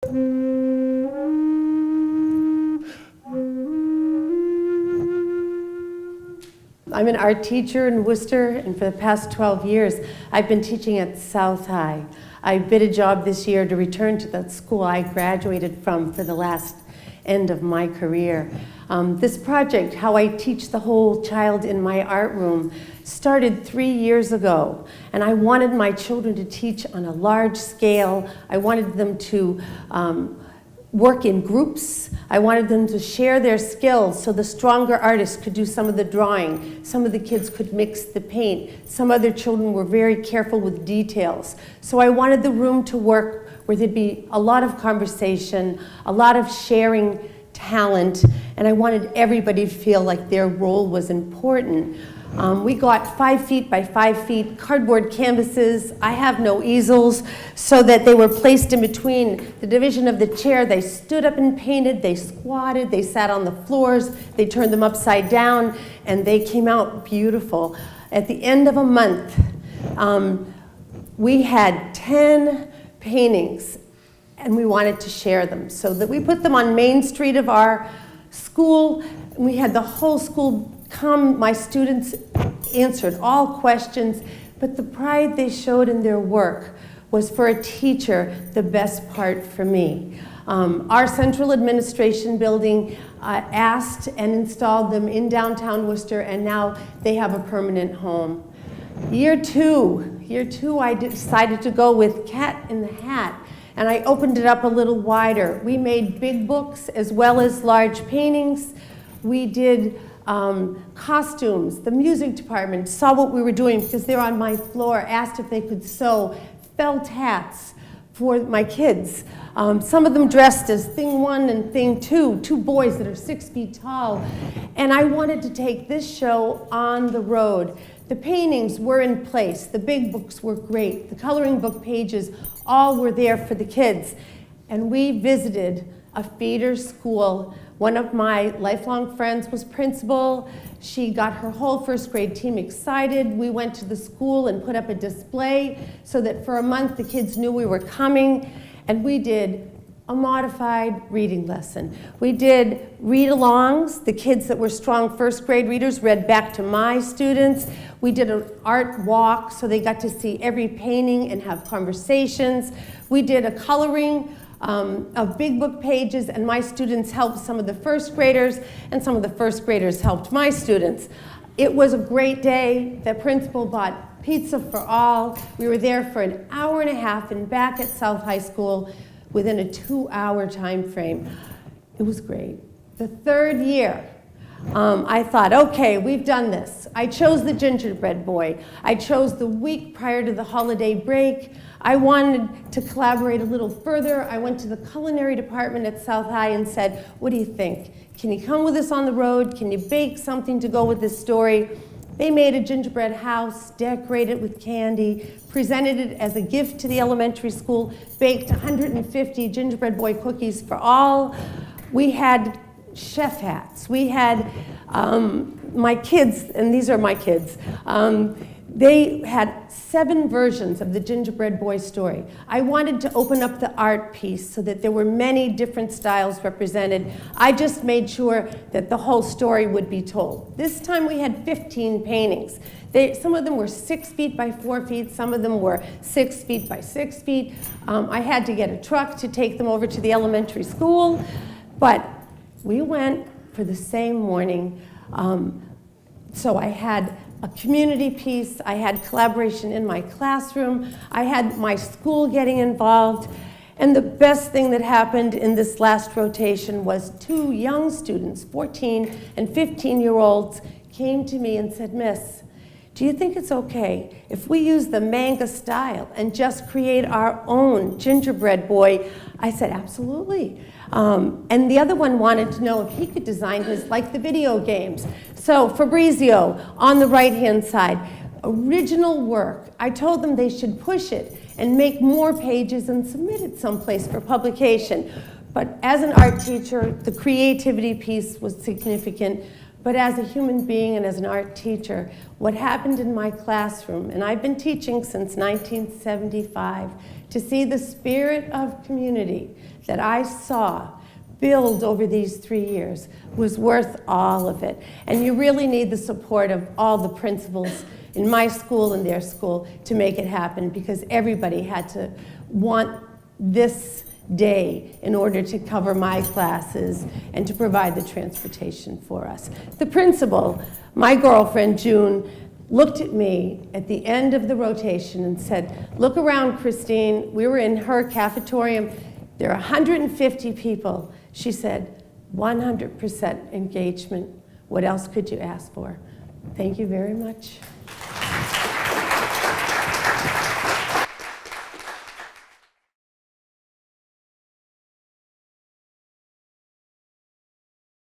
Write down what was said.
I'm an art teacher in Worcester, and for the past 12 years, I've been teaching at South High. I bid a job this year to return to that school I graduated from for the last end of my career. This project, How I Teach the Whole Child in My Art Room, started 3 years ago, and I wanted my children to teach on a large scale. I wanted them to work in groups. I wanted them to share their skills so the stronger artists could do some of the drawing. Some of the kids could mix the paint. Some other children were very careful with details. So I wanted the room to work where there'd be a lot of conversation, a lot of sharing talent, and I wanted everybody to feel like their role was important. We got 5 feet by 5 feet cardboard canvases. I have no easels, so that they were placed in between the division of the chair. They stood up and painted, they squatted, they sat on the floors, they turned them upside down, and they came out beautiful. At the end of a month, we had 10 paintings, and we wanted to share them. So that we put them on Main Street of our school, and we had the whole school come. My students answered all questions, but the pride they showed in their work was, for a teacher, the best part for me. Our central administration building asked and installed them in downtown Worcester, and now they have a permanent home. Year two, I decided to go with Cat in the Hat, and I opened it up a little wider. We made big books as well as large paintings. We did costumes. The music department saw what we were doing because they're on my floor, asked if they could sew felt hats for my kids. Some of them dressed as Thing 1 and Thing 2, two boys that are 6 feet tall. And I wanted to take this show on the road. The paintings were in place. The big books were great. The coloring book pages all were there for the kids. And we visited a feeder school. One of my lifelong friends was principal. She got her whole first grade team excited. We went to the school and put up a display so that for a month the kids knew we were coming. And we did a modified reading lesson. We did read-alongs. The kids that were strong first grade readers read back to my students. We did an art walk so they got to see every painting and have conversations. We did a coloring of big book pages, and my students helped some of the first graders, and some of the first graders helped my students. It was a great day. The principal bought pizza for all. We were there for an hour and a half and back at South High School within a 2-hour time frame. It was great. The third year, I thought, okay, we've done this. I chose the gingerbread boy. I chose the week prior to the holiday break. I wanted to collaborate a little further. I went to the culinary department at South High and said, what do you think? Can you come with us on the road? Can you bake something to go with this story? They made a gingerbread house, decorated with candy, presented it as a gift to the elementary school, baked 150 gingerbread boy cookies for all. We had chef hats. We had my kids, and these are my kids, they had 7 versions of the gingerbread boy story. I wanted to open up the art piece so that there were many different styles represented. I just made sure that the whole story would be told. This time we had 15 paintings. Some of them were 6 feet by 4 feet, some of them were 6 feet by 6 feet. I had to get a truck to take them over to the elementary school, but we went for the same morning. So I had a community piece, I had collaboration in my classroom, I had my school getting involved, and the best thing that happened in this last rotation was 2 young students, 14 and 15-year-olds, came to me and said, Miss, do you think it's okay if we use the manga style and just create our own gingerbread boy? I said, absolutely. And the other one wanted to know if he could design his like the video games. So Fabrizio, on the right-hand side, original work. I told them they should push it and make more pages and submit it someplace for publication. But as an art teacher, the creativity piece was significant. but as a human being and as an art teacher, what happened in my classroom, and I've been teaching since 1975, to see the spirit of community that I saw build over these 3 years was worth all of it. And you really need the support of all the principals in my school and their school to make it happen, because everybody had to want this day in order to cover my classes and to provide the transportation for us. The principal, my girlfriend June, looked at me at the end of the rotation and said, "Look around, Christine." We were in her cafetorium. There are 150 people. She said, 100% engagement. What else could you ask for? Thank you very much.